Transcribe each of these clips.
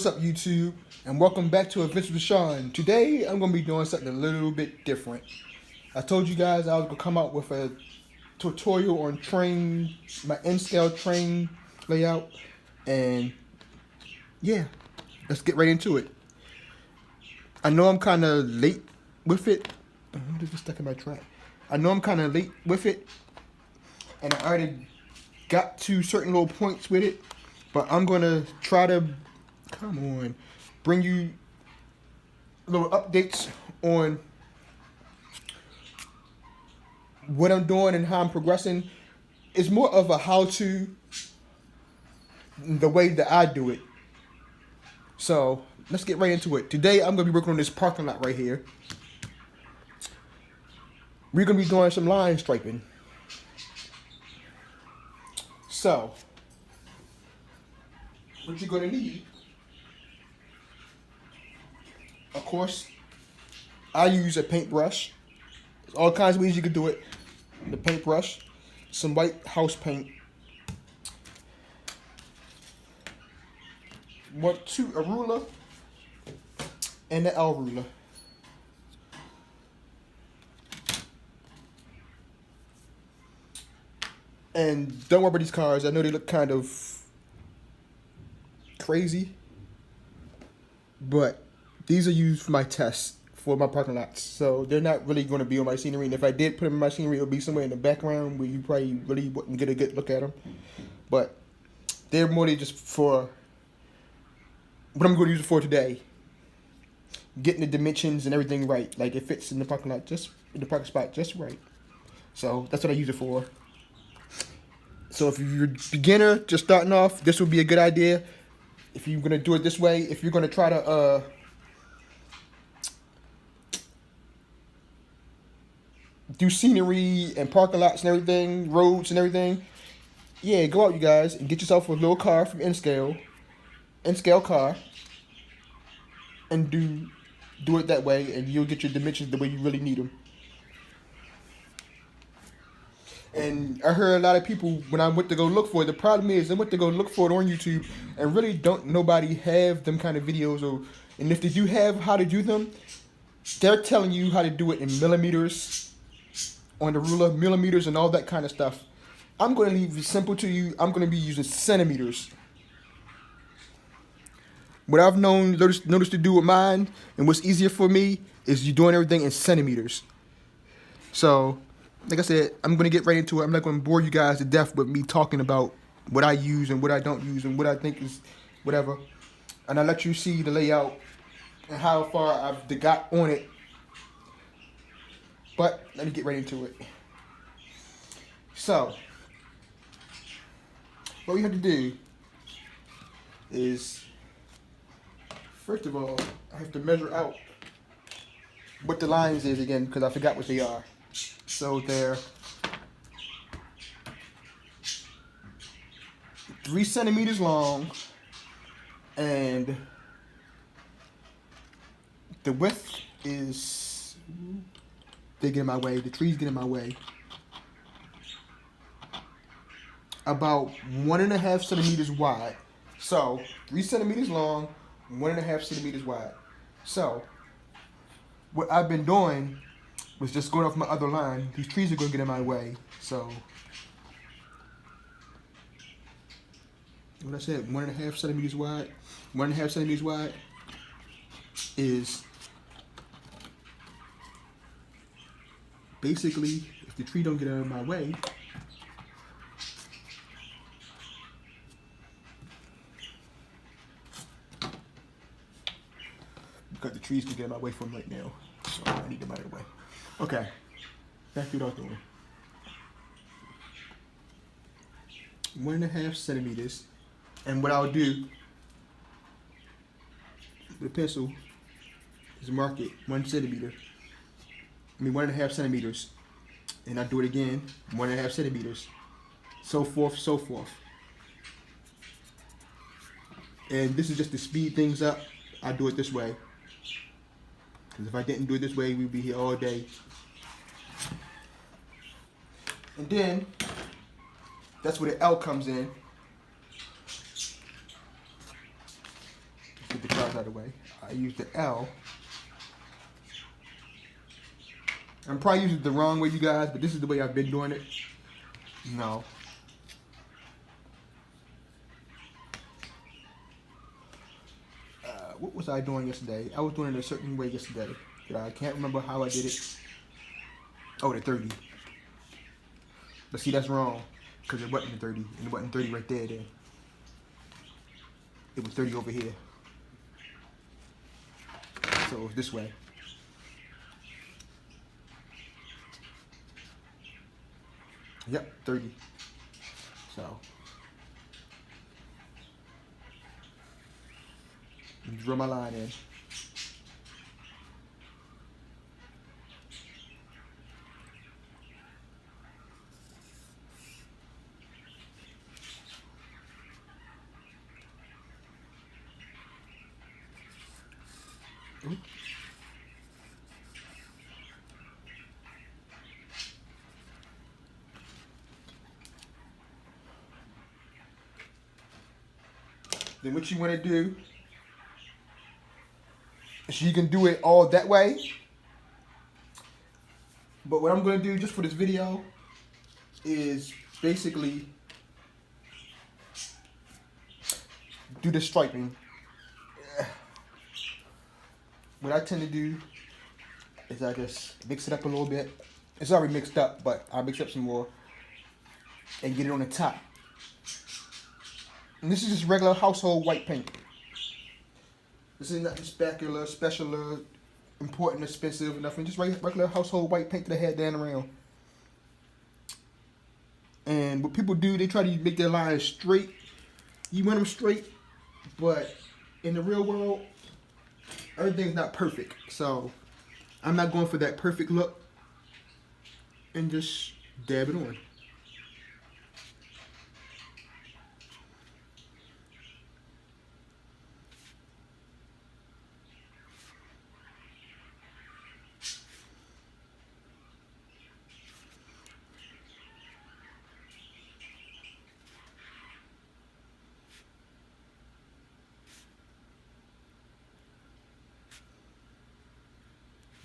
what's up YouTube, and welcome back to Adventures with Sean. Today I'm going to be doing something a little bit different. I told you guys I was going to come out with a tutorial on my N-scale train layout, and yeah, let's get right into it. I know I'm kind of late with it. What is this stuck in my track? I know I'm kind of late with it, and I already got to certain little points with it, but I'm going to try to bring you little updates on what I'm doing and how I'm progressing. It's more of a how-to, the way that I do it. So let's get right into it. Today I'm going to be working on this parking lot right here. We're going to be doing some line striping. So what you're going to need, of course, I use a paintbrush. There's all kinds of ways you can do it. The paintbrush, some white house paint, a ruler, and the L ruler. And don't worry about these cars. I know they look kind of crazy, but these are used for my tests for my parking lots. So they're not really going to be on my scenery. And if I did put them in my scenery, it would be somewhere in the background where you probably really wouldn't get a good look at them. But they're more than just for what I'm going to use it for today. Getting the dimensions and everything right. Like it fits in the parking lot, just in the parking spot, just right. So that's what I use it for. So if you're a beginner, just starting off, this would be a good idea. If you're going to do it this way, if you're going to try to do scenery and parking lots and everything, roads and everything, yeah, go out, you guys, and get yourself a little car from N-scale car, and do it that way, and you'll get your dimensions the way you really need them. And I heard a lot of people, when I went to go look for it, the problem is I went to go look for it on YouTube, and really don't nobody have them kind of videos, and if they do have how to do them, they're telling you how to do it in millimeters on the ruler, millimeters and all that kind of stuff. I'm going to leave it simple to you. I'm going to be using centimeters. What I've noticed to do with mine, and what's easier for me, is you doing everything in centimeters. So like I said, I'm going to get right into it. I'm not going to bore you guys to death with me talking about what I use and what I don't use and what I think is whatever. And I'll let you see the layout and how far I've got on it. But let me get right into it. So what we have to do is, first of all, I have to measure out what the lines is again, because I forgot what they are. So they're 3 centimeters long, and the width is, they get in my way, the trees get in my way, about 1.5 centimeters wide. So 3 centimeters long, 1.5 centimeters wide. So what I've been doing was just going off my other line. These trees are going to get in my way. So what I said, 1.5 centimeters wide. 1.5 centimeters wide is basically, if the tree don't get out of my way, because the trees can get in my way from right now. So I need them out of the way. Okay, back to what I was doing. 1.5 centimeters, and what I'll do with a pencil is mark it 1 centimeter. 1.5 centimeters, and I do it again, 1.5 centimeters, so forth, so forth. And this is just to speed things up. I do it this way, because if I didn't do it this way, we'd be here all day. And then that's where the L comes in. The other way. I use the L. I'm probably using it the wrong way, you guys, but this is the way I've been doing it. No. What was I doing yesterday? I was doing it a certain way yesterday. I can't remember how I did it. Oh, the 30. But see, that's wrong. Because it wasn't the 30. And it wasn't 30 right there then. It was 30 over here. So it's this way. Yep, 30. So. Draw my line in. Ooh. Then what you want to do is you can do it all that way. But what I'm going to do just for this video is basically do the striping. What I tend to do is I just mix it up a little bit. It's already mixed up, but I'll mix up some more and get it on the top. And this is just regular household white paint. This is nothing specular, special, important, expensive, nothing. Just regular household white paint that I had down around. And what people do, they try to make their lines straight. You want them straight, but in the real world, everything's not perfect. So I'm not going for that perfect look. And just dab it on.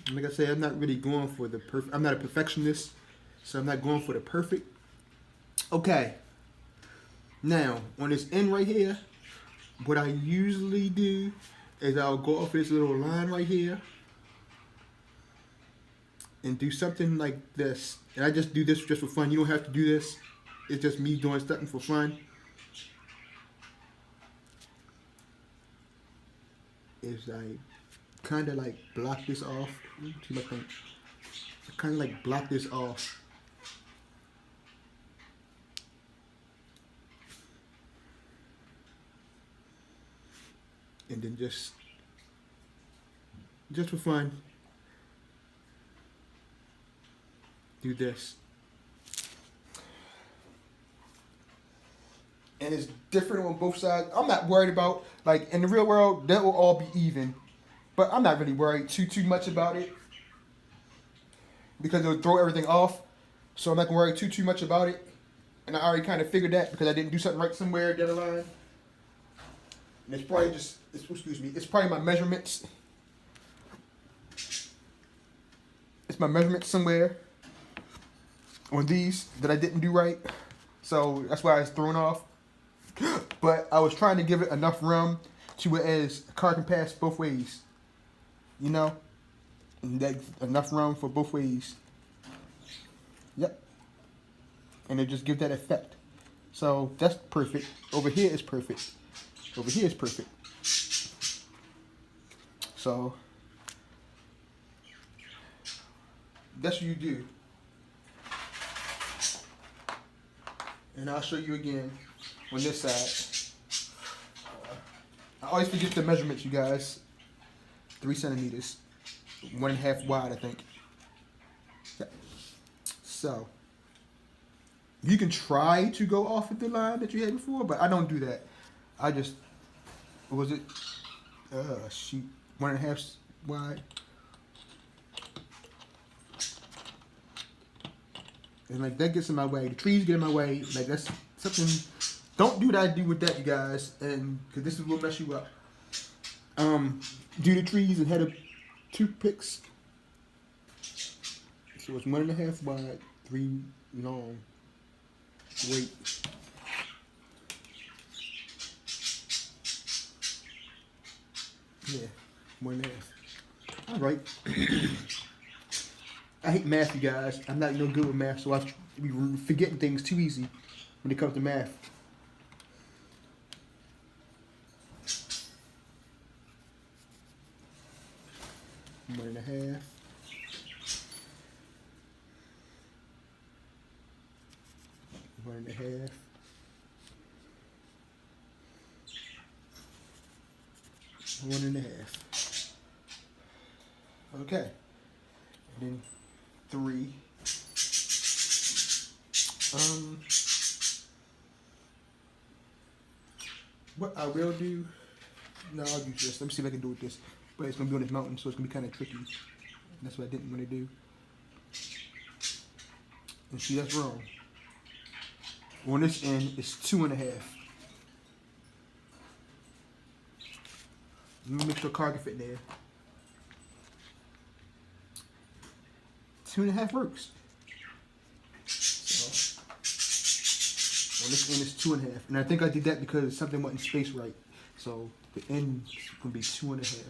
Like I said, I'm not really going for the perfect. I'm not a perfectionist, so I'm not going for the perfect. Okay. Now, on this end right here, what I usually do is I'll go off this little line right here and do something like this. And I just do this just for fun. You don't have to do this. It's just me doing something for fun. Is I kind of like block this off. See my thing. I kind of like block this off. And then just for fun, do this. And it's different on both sides. I'm not worried about, like, in the real world, that will all be even. But I'm not really worried too much about it, because it'll throw everything off. So I'm not gonna worry too much about it. And I already kind of figured that because I didn't do something right somewhere down the line. And it's probably just, excuse me, it's probably my measurements. It's my measurements somewhere on these that I didn't do right. So that's why it's thrown off. But I was trying to give it enough room to where a car can pass both ways. You know? And that's enough room for both ways. Yep. And it just gives that effect. So that's perfect. Over here is perfect. Over here is perfect. So that's what you do. And I'll show you again on this side. I always forget the measurements, you guys. 3 centimeters. 1.5 wide, I think. Yeah. So you can try to go off of the line that you had before, but I don't do that. I just, what was it? Shoot, 1.5 wide. And like that gets in my way. The trees get in my way. Like that's something. Don't do what I do with that, you guys, and because this will mess you up. Do the trees and had a toothpicks. So it's 1.5 wide, 3 long. Wait. Yeah, 1.5. All right. I hate math, you guys. I'm not no good with math, so I be forgetting things too easy when it comes to math. One and a half. One and a half. One and a half. Okay. And then 3. What I will do, no, I'll use this. Let me see if I can do it with this. But it's gonna be on this mountain, so it's gonna be kind of tricky. That's what I didn't want to do. And see, that's wrong. On this end, it's 2.5. Let me make sure the car can fit there. 2.5 works. So, on this end is 2.5. And I think I did that because something wasn't spaced right. So the end is going to be 2.5.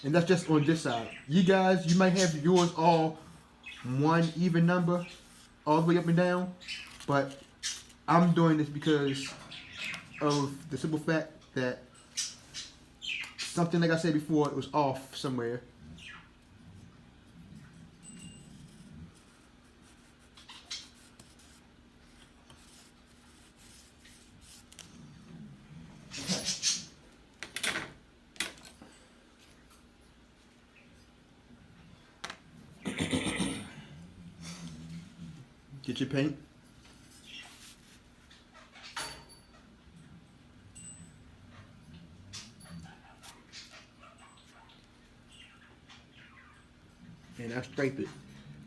And that's just on this side. You guys, you might have yours all one even number all the way up and down. But I'm doing this because of the simple fact that something, like I said before, it was off somewhere. Get your paint. And I stripe it.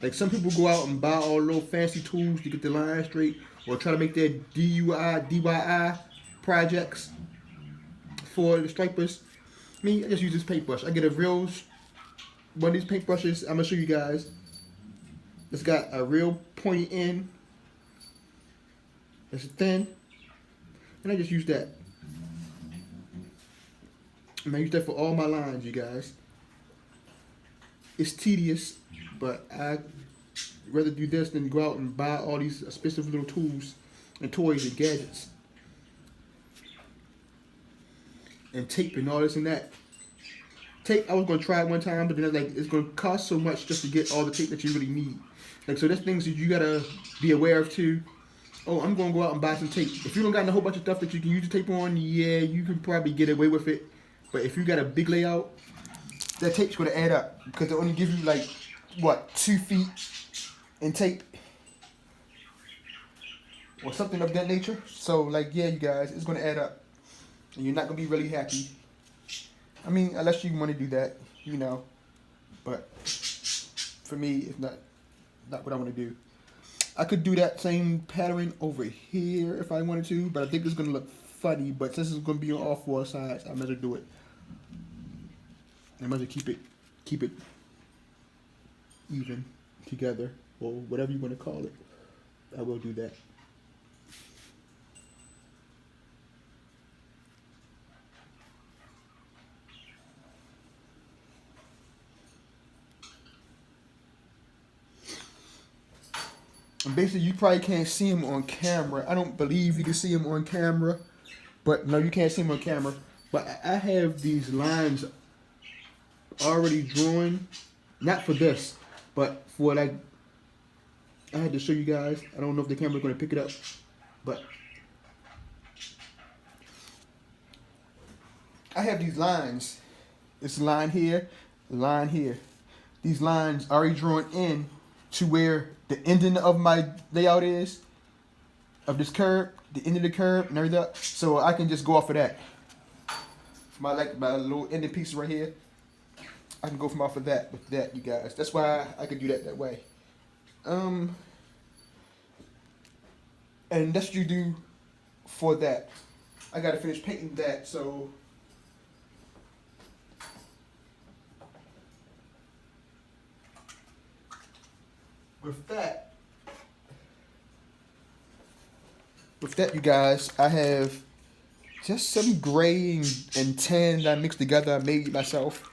Like some people go out and buy all those fancy tools to get the line straight, or try to make their DIY projects for the stripers. Me, I just use this paintbrush. I get a real one of these paintbrushes. I'm gonna show you guys. It's got a real pointy end. It's thin, and I just use that. And I use that for all my lines, you guys. It's tedious, but I'd rather do this than go out and buy all these expensive little tools and toys and gadgets and tape and all this and that. Tape, I was gonna try it one time, but then I was like, it's gonna cost so much just to get all the tape that you really need. Like, so there's things that you gotta be aware of too. Oh, I'm gonna go out and buy some tape. If you don't got a whole bunch of stuff that you can use the tape on, yeah, you can probably get away with it. But if you got a big layout, that tape's gonna add up because they only give you like what, 2 feet in tape or something of that nature. So like, yeah, you guys, it's gonna add up, and you're not gonna be really happy. I mean, unless you want to do that, you know. But for me, it's not what I want to do. I could do that same pattern over here if I wanted to, but I think it's gonna look funny. But since it's gonna be on all 4 sides, I might as well do it. I might as well keep it even together, or whatever you want to call it. I will do that. And basically, you probably can't see him on camera. I don't believe you can see him on camera, but no, you can't see him on camera. But I have these lines already drawn, not for this, but for like, I had to show you guys. I don't know if the camera's going to pick it up, but I have these lines. It's a line here, a line here. These lines already drawn in to where the ending of my layout is, of this curve, the end of the curve and everything. So I can just go off of that. My little ending pieces right here, I can go from off of that with that, you guys. That's why I could do that way. And that's what you do for that. I gotta finish painting that, so with that, you guys, I have just some gray and tan that I mixed together. I made myself.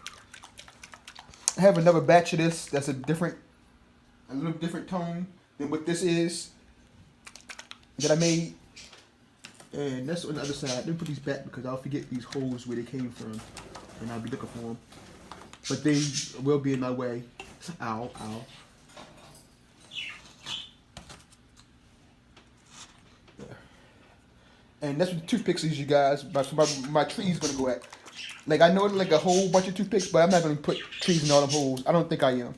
I have another batch of this that's a little different tone than what this is that I made. And that's on the other side. Let me put these back because I'll forget these holes where they came from, and I'll be looking for them. But they will be in my way. Ow, ow. And that's what the toothpicks is, you guys. But my tree's gonna go at. Like, I know it's like a whole bunch of toothpicks, but I'm not gonna put trees in all them holes. I don't think I am.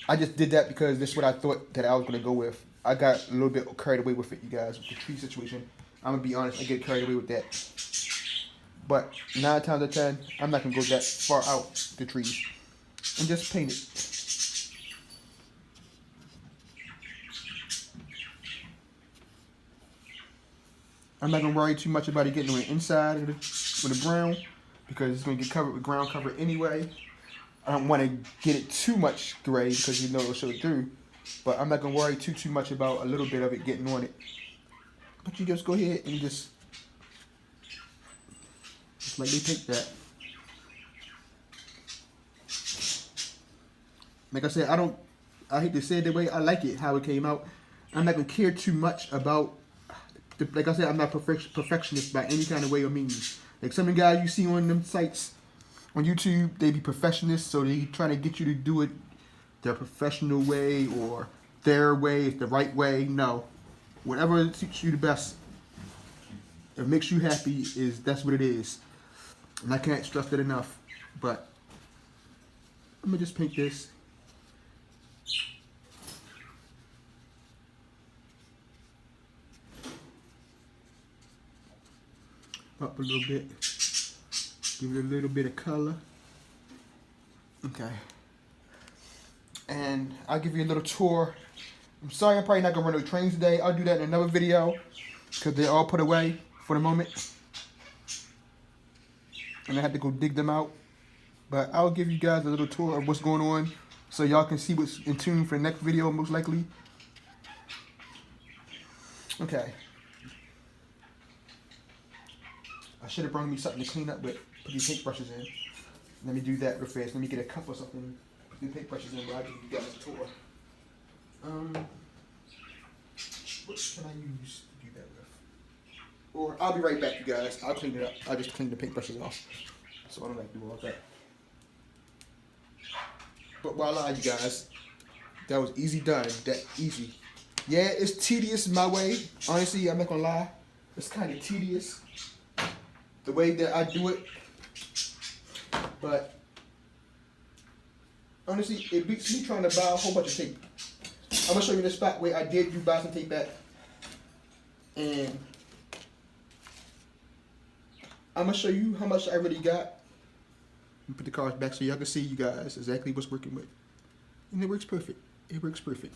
I just did that because this is what I thought that I was gonna go with. I got a little bit carried away with it, you guys, with the tree situation. I'm gonna be honest, I get carried away with that. But 9 times out of 10, I'm not gonna go that far out the trees and just paint it. I'm not gonna worry too much about it getting on the inside of the brown because it's gonna get covered with ground cover anyway. I don't want to get it too much gray because you know it'll show through. But I'm not gonna worry too much about a little bit of it getting on it. But you just go ahead and just lightly paint that. Like I said, I hate to say it the way I like it, how it came out. I'm not gonna care too much about. Like I said, I'm not perfectionist by any kind of way or means. Like some of the guys you see on them sites on YouTube, they be perfectionists, so they trying to get you to do it their professional way or their way is the right way. No, whatever suits you the best, it makes you happy. That's what it is, and I can't stress that enough. But I'm gonna just paint this. Up a little bit, give it a little bit of color. Okay, and I'll give you a little tour. I'm sorry I'm probably not gonna run no trains today. I'll do that in another video because they're all put away for the moment and I have to go dig them out. But I'll give you guys a little tour of what's going on so y'all can see what's in tune for the next video most likely. Okay. I should have brought me something to clean up with. Put these paintbrushes in. Let me do that real fast. Let me get a cup or something. Put the paintbrushes in while I give you guys a tour. What can I use to do that with? Or I'll be right back, you guys. I'll clean it up. I'll just clean the paintbrushes off. So I don't have to do all that. But voila, you guys. That was easy done. That easy. Yeah, it's tedious my way. Honestly, I'm not gonna lie. It's kind of tedious the way that I do it. But honestly, it beats me trying to buy a whole bunch of tape. I'm gonna show you the spot where I did buy some tape at. And I'm gonna show you how much I really got. Put the cards back so y'all can see you guys exactly what's working with. And it works perfect. It works perfect.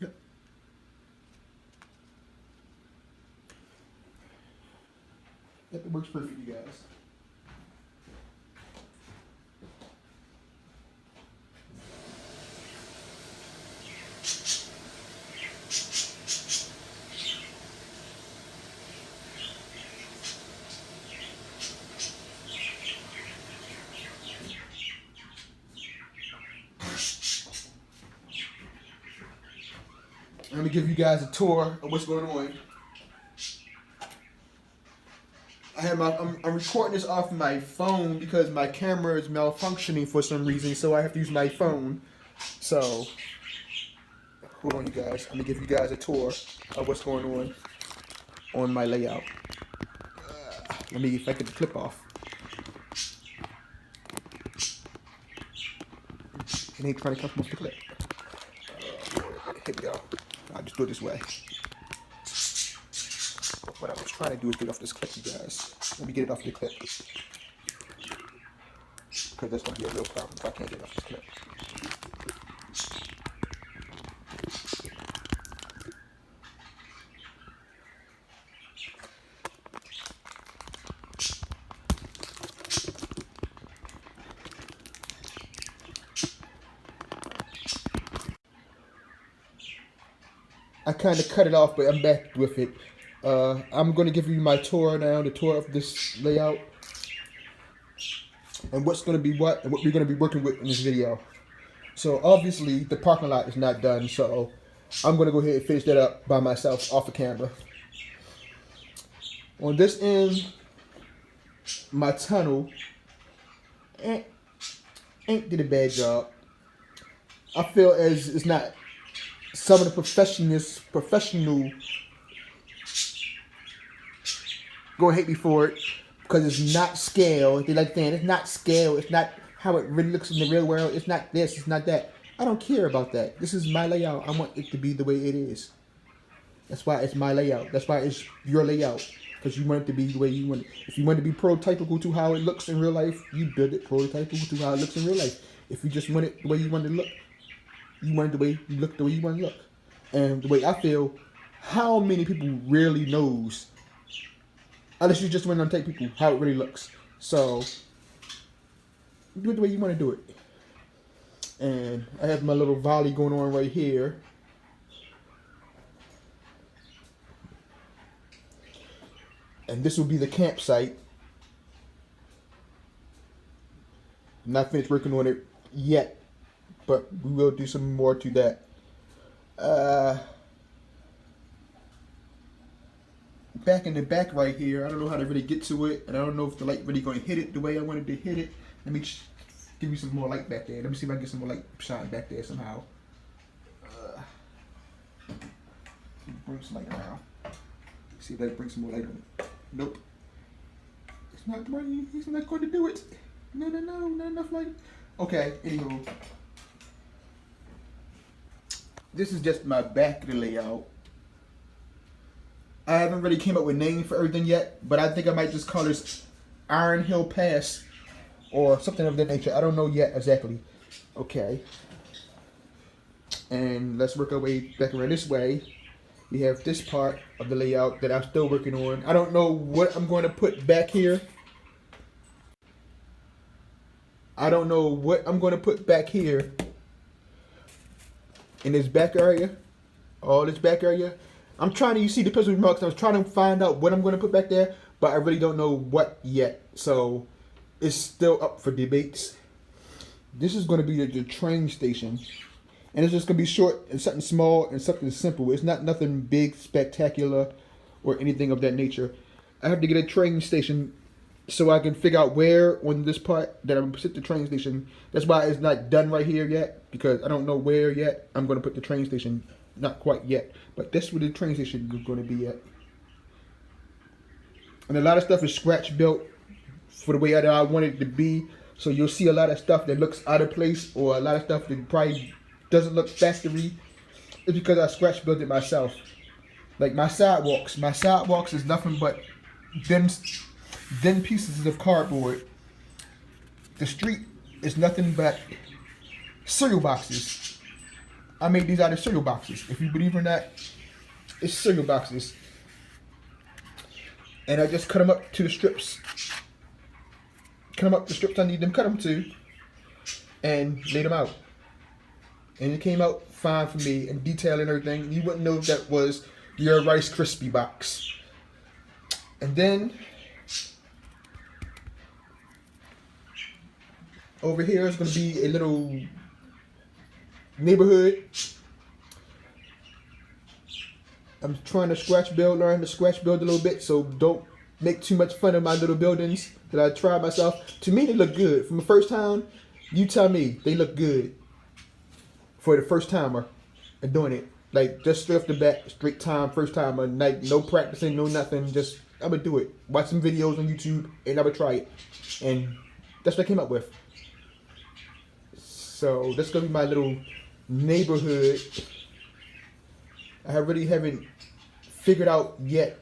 Yep. Yep, it works perfect, you guys. Let me give you guys a tour of what's going on. I'm recording this off my phone because my camera is malfunctioning for some reason, so I have to use my phone. So, hold on, you guys. I'm gonna give you guys a tour of what's going on my layout. Let me, if I get the clip off. It ain't trying to come off the clip. Here we go. I'll just do it this way. What I was trying to do is get off this clip, you guys. Let me get it off the clip. because that's going to be a real problem if I can't get it off this clip. I kind of cut it off, but I'm back with it. I'm going to give you my tour now, the tour of this layout, and what's going to be what, and what we're going to be working with in this video. So obviously the parking lot is not done, so I'm going to go ahead and finish that up by myself off the camera. On this end, my tunnel ain't did a bad job. I feel as it's not. Some of the professional gonna hate me for it because it's not scale. They like saying it's not scale. It's not how it really looks in the real world. It's not this. It's not that. I don't care about that. This is my layout. I want it to be the way it is. That's why it's my layout. That's why it's your layout, because you want it to be the way you want it. If you want it to be prototypical to how it looks in real life, you build it prototypical to how it looks in real life. If you just want it the way you want it to look, you want it the way you look, the way you want to look. And the way I feel, how many people really knows, unless you just want to take people, how it really looks. So, do it the way you want to do it. And I have my little volley going on right here. And this will be the campsite. I'm not finished working on it yet, but we will do some more to that. Back in the back right here, I don't know how to really get to it, and I don't know if the light really going to hit it the way I wanted to hit it. Let me give you some more light back there. Let me see if I can get some more light shine back there somehow. Bring some light around. See if I can bring some more light on it. Nope. It's not running. He's not going to do it. No, not enough light. Okay, anywho. This is just my back of the layout. I haven't really came up with a name for everything yet, but I think I might just call this Iron Hill Pass or something of that nature. I don't know yet exactly. Okay. And let's work our way back around this way. We have this part of the layout that I'm still working on. I don't know what I'm going to put back here. I don't know what I'm going to put back here in this back area. All this back area. I'm trying to, you see the pencil marks, I was trying to find out what I'm going to put back there, but I really don't know what yet. So it's still up for debates. This is going to be the train station. And it's just going to be short and something small and something simple. It's not nothing big, spectacular, or anything of that nature. I have to get a train station so I can figure out where on this part that I'm going to put the train station. That's why it's not done right here yet, because I don't know where yet I'm going to put the train station. Not quite yet. But that's where the train station is going to be at. And a lot of stuff is scratch built for the way that I want it to be. So you'll see a lot of stuff that looks out of place, or a lot of stuff that probably doesn't look factory. It's because I scratch built it myself. Like my sidewalks is nothing but them pieces of cardboard. The street is nothing but cereal boxes. I made these out of cereal boxes. If you believe or not, it's cereal boxes. And I just cut them up to the strips. Cut them up the strips I need them cut them to. And laid them out. And it came out fine for me, and detail and everything. You wouldn't know if that was your Rice Krispie box. And then over here is going to be a little neighborhood. I'm trying to learn to scratch build a little bit, so don't make too much fun of my little buildings that I tried myself. To me, they look good. From the first time, you tell me they look good for the first timer and doing it. Like, just straight off the bat, straight time, first timer, like, no practicing, no nothing, just, I'm gonna do it. Watch some videos on YouTube, and I'm gonna try it. And that's what I came up with. So, that's gonna be my little neighborhood. I really haven't figured out yet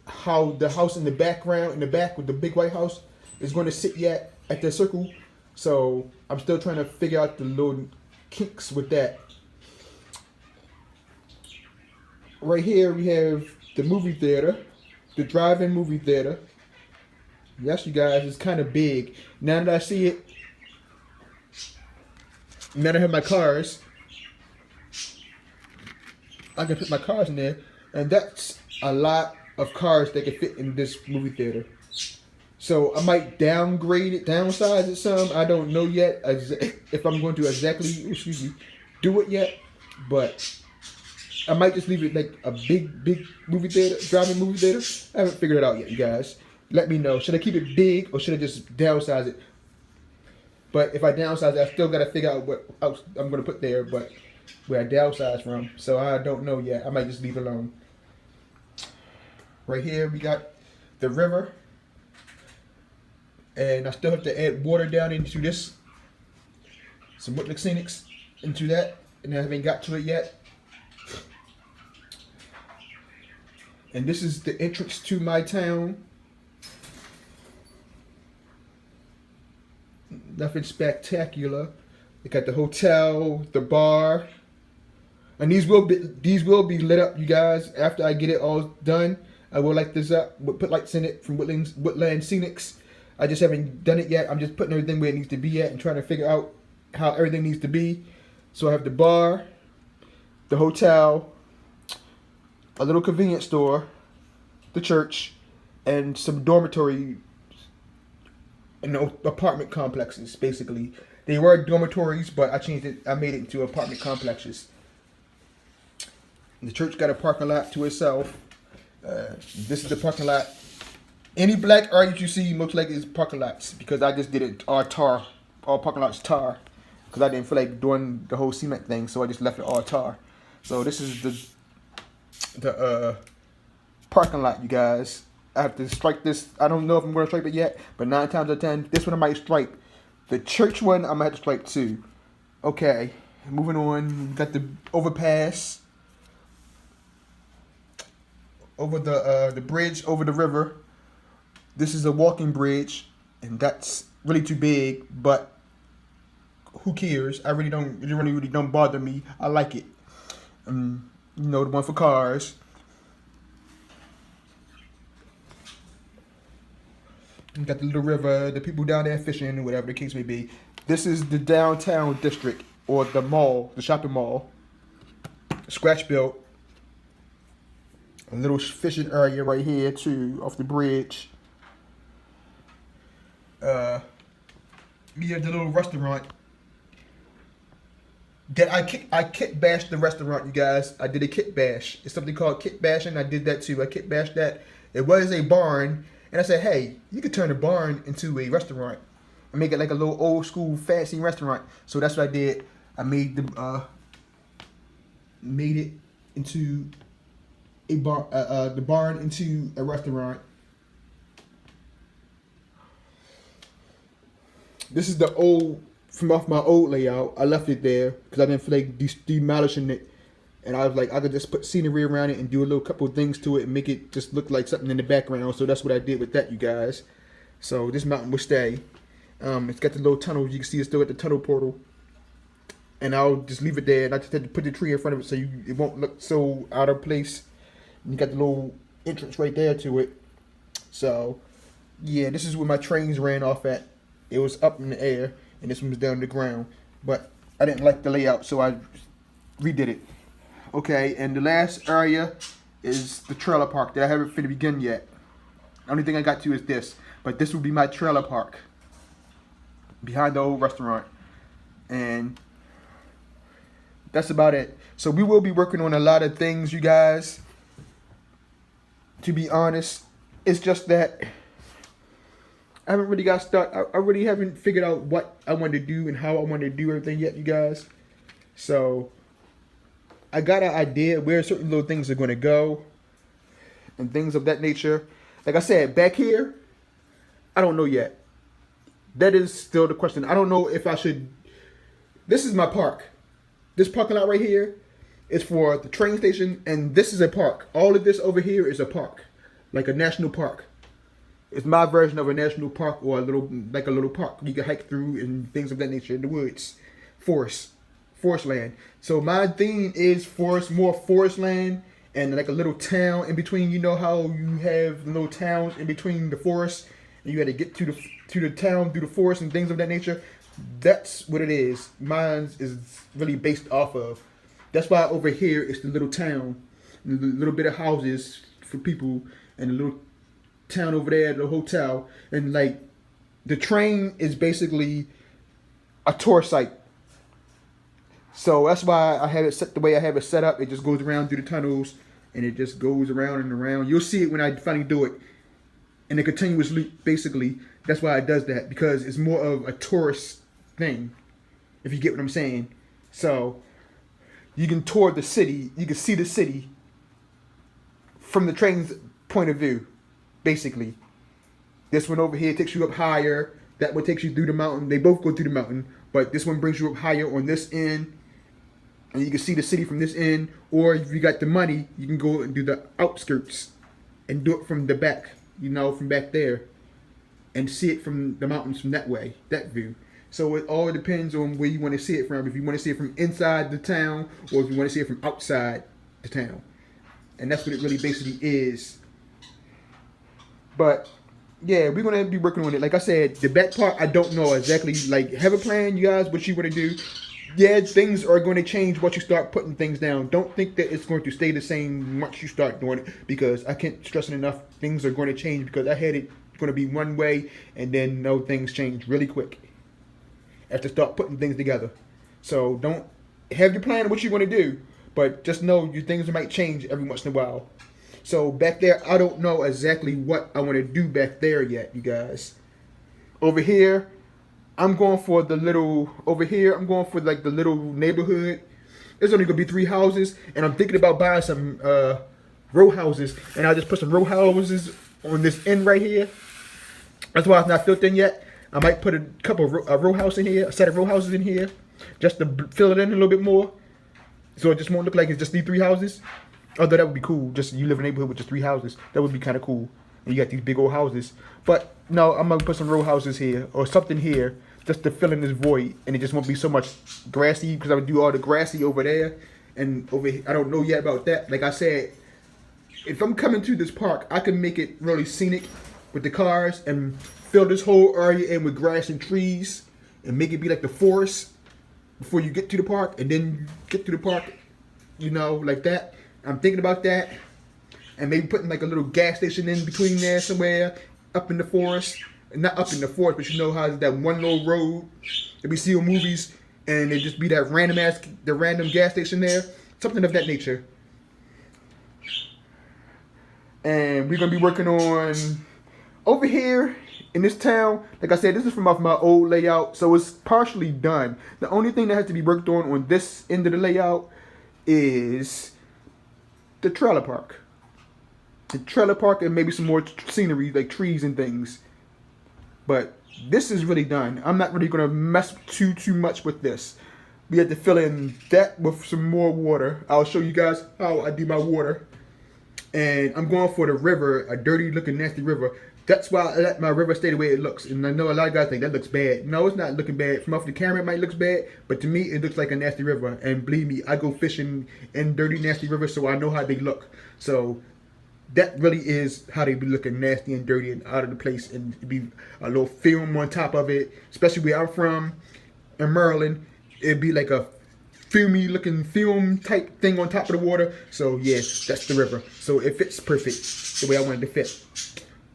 how the house in the background, in the back with the big white house, is going to sit yet at the circle. So I'm still trying to figure out the little kinks with that. Right here we have the movie theater, the drive-in movie theater. Yes, you guys, it's kind of big. Now that I see it, now that I have my cars, I can put my cars in there, and that's a lot of cars that can fit in this movie theater. So I might downsize it some. I don't know yet if I'm going to exactly, do it yet, but I might just leave it like a big movie theater, drive-in movie theater. I haven't figured it out yet, you guys. Let me know. Should I keep it big or should I just downsize it? But if I downsize it, I still got to figure out what else I'm going to put there, but where I downsize from. So I don't know yet. I might just leave it alone. Right here, we got the river. And I still have to add water down into this. Some Woodland Scenics into that. And I haven't got to it yet. And this is the entrance to my town. Nothing spectacular. We got the hotel, the bar, and these will be lit up, you guys. After I get it all done, I will light this up. We'll put lights in it from Woodland Scenics. I just haven't done it yet. I'm just putting everything where it needs to be at and trying to figure out how everything needs to be. So I have the bar, the hotel, a little convenience store, the church, and some dormitory and apartment complexes. Basically, they were dormitories, but I changed it. I made it into apartment complexes. And the church got a parking lot to itself. This is the parking lot. Any black areas you see, most likely is parking lots, because I just did it all tar, all parking lots tar, because I didn't feel like doing the whole cement thing, so I just left it all tar. So this is the parking lot, you guys. I have to stripe this. I don't know if I'm going to stripe it yet, but 9 times out of 10, this one I might stripe. The church one, I might have to stripe too. Okay, moving on. We got the overpass over the bridge over the river. This is a walking bridge, and that's really too big, but who cares? It really don't bother me. I like it. You know, the one for cars. You got the little river, the people down there fishing, whatever the case may be. This is the downtown district, or the mall, the shopping mall. Scratch built. A little fishing area right here too, off the bridge. We have the little restaurant. That I kit bashed the restaurant, you guys. I did a kit bash. It's something called kit bashing. I did that too. I kit bashed that. It was a barn, and I said, hey, you could turn a barn into a restaurant and make it like a little old school fancy restaurant. So that's what I did. I made it into a bar, the barn into a restaurant. This is the old, from off my old layout. I left it there because I didn't feel like demolishing it. And I was like, I could just put scenery around it and do a little couple of things to it and make it just look like something in the background. So that's what I did with that, you guys. So this mountain will stay. It's got the little tunnel. You can see it's still at the tunnel portal. And I'll just leave it there. And I just had to put the tree in front of it so it won't look so out of place. And you got the little entrance right there to it. So, yeah, this is where my trains ran off at. It was up in the air, and this one was down on the ground. But I didn't like the layout, so I redid it. Okay, and the last area is the trailer park that I haven't finished begin yet. The only thing I got to is this. But this will be my trailer park behind the old restaurant. And that's about it. So we will be working on a lot of things, you guys. To be honest, it's just that I haven't really got started. I really haven't figured out what I want to do and how I want to do everything yet, you guys. So I got an idea where certain little things are going to go and things of that nature. Like I said, back here, I don't know yet. That is still the question. I don't know if I should. This is my park. This parking lot right here is for the train station, and this is a park. All of this over here is a park, like a national park. It's my version of a national park or a little park you can hike through and things of that nature in the woods, forest land. So my theme is forest, more forest land, and like a little town in between. You know how you have little towns in between the forest, and you had to get to the town through the forest and things of that nature. That's what it is. Mine is really based off of. That's why over here it's the little town, the little bit of houses for people, and the little town over there, the hotel, and like the train is basically a tour site. So that's why I have it set the way I have it set up. It just goes around through the tunnels, and it just goes around and around. You'll see it when I finally do it in a continuous loop. Basically, that's why it does that, because it's more of a tourist thing, if you get what I'm saying. So you can tour the city, you can see the city from the train's point of view, basically. This one over here takes you up higher, that one takes you through the mountain. They both go through the mountain, but this one brings you up higher on this end, and you can see the city from this end. Or if you got the money, you can go and do the outskirts and do it from the back, from back there, and see it from the mountains from that way, that view. So it all depends on where you want to see it from. If you want to see it from inside the town, or if you want to see it from outside the town. And that's what it really basically is. But yeah, we're gonna be working on it. Like I said, the back part, I don't know exactly. Like, have a plan, you guys, what you want to do. Yeah, things are going to change once you start putting things down. Don't think that it's going to stay the same once you start doing it, because I can't stress it enough. Things are going to change, because I had it going to be one way, and then no, things change really quick after start putting things together. So don't have your plan of what you want to do, but just know your things might change every once in a while. So back there, I don't know exactly what I want to do back there yet, you guys. Over here, I'm going for like the little neighborhood. There's only gonna be 3 houses, and I'm thinking about buying some row houses, and I'll just put some row houses on this end right here. That's why it's not filled in yet. I might put a couple of row houses in here, a set of row houses in here, just to fill it in a little bit more, so it just won't look like it's just these 3 houses. Although that would be cool, just you live in a neighborhood with just 3 houses. That would be kind of cool. And you got these big old houses. But no, I'm gonna put some row houses here or something here, just to fill in this void, and it just won't be so much grassy, because I would do all the grassy over there and over here. I don't know yet about that. Like I said, if I'm coming to this park, I can make it really scenic with the cars and fill this whole area in with grass and trees and make it be like the forest before you get to the park, and then get to the park, like that. I'm thinking about that, and maybe putting like a little gas station in between there somewhere up in the forest. Not up in the forest, but you know how that one little road that we see in movies, and it just be that random gas station there, something of that nature. And we're gonna be working on over here in this town. Like I said, this is from off my old layout, so it's partially done. The only thing that has to be worked on this end of the layout is the trailer park. The trailer park, and maybe some more scenery like trees and things. But this is really done. I'm not really going to mess too much with this. We have to fill in that with some more water. I'll show you guys how I do my water. And I'm going for the river, a dirty looking nasty river. That's why I let my river stay the way it looks. And I know a lot of guys think that looks bad. No, it's not looking bad. From off the camera it might look bad, but to me it looks like a nasty river. And believe me, I go fishing in dirty nasty rivers, so I know how they look. So that really is how they be looking, nasty and dirty and out of the place, and it'd be a little film on top of it. Especially where I'm from, in Maryland, it'd be like a filmy looking film type thing on top of the water. So yeah, that's the river. So it fits perfect the way I wanted to fit.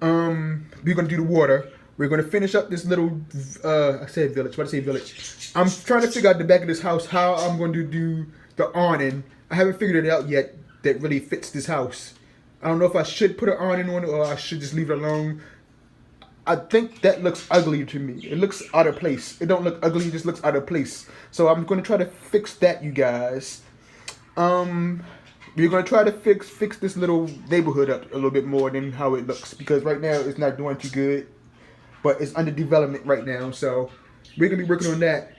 We're gonna do the water. We're gonna finish up this little I said village. What did I say, village? I'm trying to figure out the back of this house how I'm going to do the awning. I haven't figured it out yet that really fits this house. I don't know if I should put an awning on it or I should just leave it alone. I think that looks ugly to me. It looks out of place. It don't look ugly, it just looks out of place. So I'm going to try to fix that, you guys. We're going to try to fix this little neighborhood up a little bit more than how it looks, because right now it's not doing too good. But it's under development right now, so we're going to be working on that.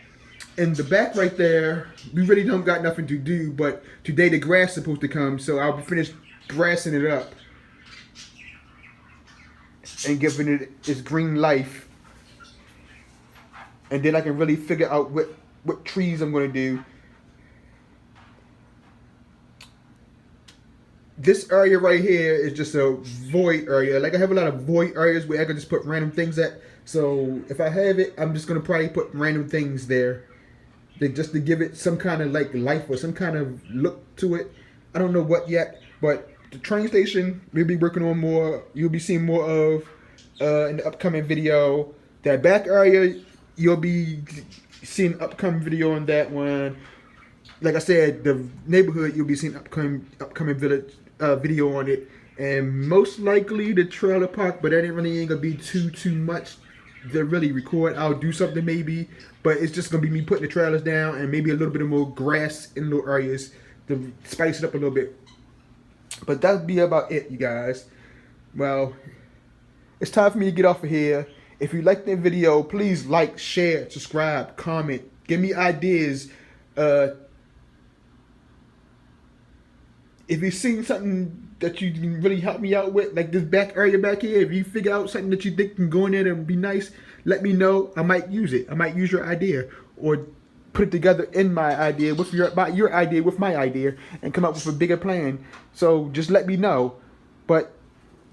In the back right there, we really don't got nothing to do, but today the grass is supposed to come, so I'll be finished grassing it up. and giving it its green life. And then I can really figure out what trees I'm going to do. This area right here is just a void area. Like I have a lot of void areas where I can just put random things at. So if I have it, I'm just going to probably put random things there. Just to give it some kind of like life or some kind of look to it. I don't know what yet, but the train station we'll be working on more. You'll be seeing more of in the upcoming video. That back area, you'll be seeing upcoming video on that one. Like I said, the neighborhood, you'll be seeing upcoming video on it, and most likely the trailer park. But that ain't gonna be too much to really record. I'll do something maybe, but it's just gonna be me putting the trailers down and maybe a little bit of more grass in little areas to spice it up a little bit. But that'll be about it, you guys. Well, it's time for me to get off of here. If you like the video, please like, share, subscribe, comment, give me ideas. If you've seen something that you can really help me out with, like this back area back here, if you figure out something that you think can go in there and be nice, let me know. I might use it. I might use your idea or put it together in my idea with your idea with my idea and come up with a bigger plan. So just let me know. But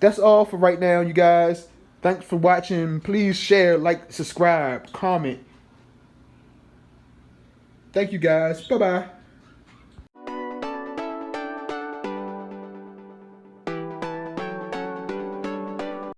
that's all for right now, you guys. Thanks for watching. Please share, like, subscribe, comment. Thank you guys. Bye-bye.